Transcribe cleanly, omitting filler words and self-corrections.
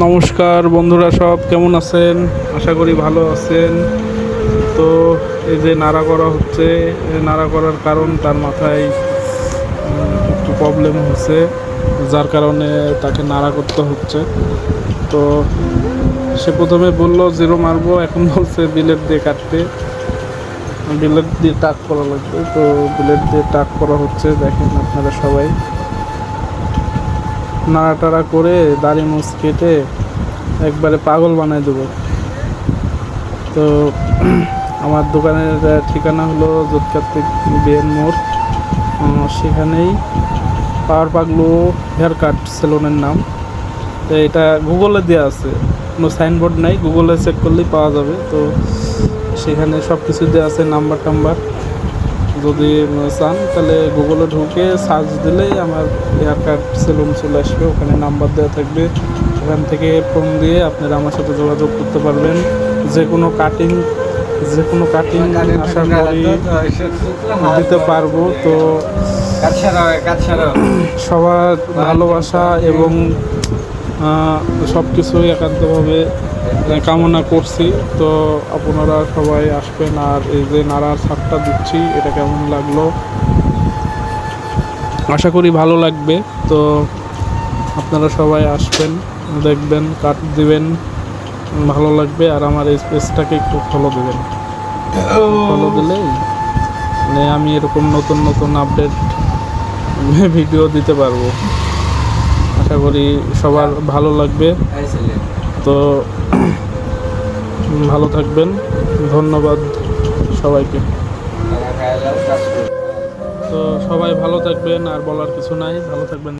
নমস্কার বন্ধুরা, সব কেমন আছেন? আশা করি ভালো আছেন। তো এই যে নাড়া করা হচ্ছে, নাড়া করার কারণ তার মাথায় একটু প্রবলেম হচ্ছে, যার কারণে তাকে নাড়া করতে হচ্ছে। তো সে প্রথমে বলল জিরো মারবো, এখন বলছে বিলেট দিয়ে কাটতে, বিলেট দিয়ে টাক করা লাগবে। তো বিলেট দিয়ে টাক করা হচ্ছে, দেখেন আপনারা সবাই। নাড়াটাড়া করে দাড়ি মুছ কেটে একবারে পাগল বানায় দেবো। তো আমার দোকানের ঠিকানা হলো যোধকার্তিক বিএন মোড়, সেখানেই পাওয়ার পাগলু হেয়ার কাট সেলুনের নাম। তো এটা গুগলে দেওয়া আছে, কোনো সাইনবোর্ড নাই, গুগলে চেক করলেই পাওয়া যাবে। তো সেখানে সব কিছু দেওয়া আছে, নাম্বার টাম্বার। যদি চান তাহলে গুগলে ঢুকে সার্চ দিলেই আমার হেয়ার কাট সেলুন চলে আসবে, ওখানে নাম্বার দেওয়া থাকবে। ওখান থেকে ফোন দিয়ে আপনারা আমার সাথে যোগাযোগ করতে পারবেন। যে কোনো কাটিং আশা করি দিতে পারবো। তো সবার ভালোবাসা এবং সব কিছুই একান্তভাবে কামনা করছি। তো আপনারা সবাই আসবেন। আর এই যে নাড়ার ছাড়টা দিচ্ছি, এটা কেমন লাগলো আশা করি ভালো লাগবে। তো আপনারা সবাই আসবেন, দেখবেন, কাট দিবেন, ভালো লাগবে। আর আমার এই পেজটাকে একটু ফলো দেবেন, ফলো দিলেই মানে আমি এরকম নতুন নতুন আপডেট ভিডিও দিতে পারবো। আশা করি সবার ভালো লাগবে। তো ভালো থাকবেন, ধন্যবাদ সবাইকে। তো সবাই ভালো থাকবেন, আর বলার কিছু নাই, ভালো থাকবেন।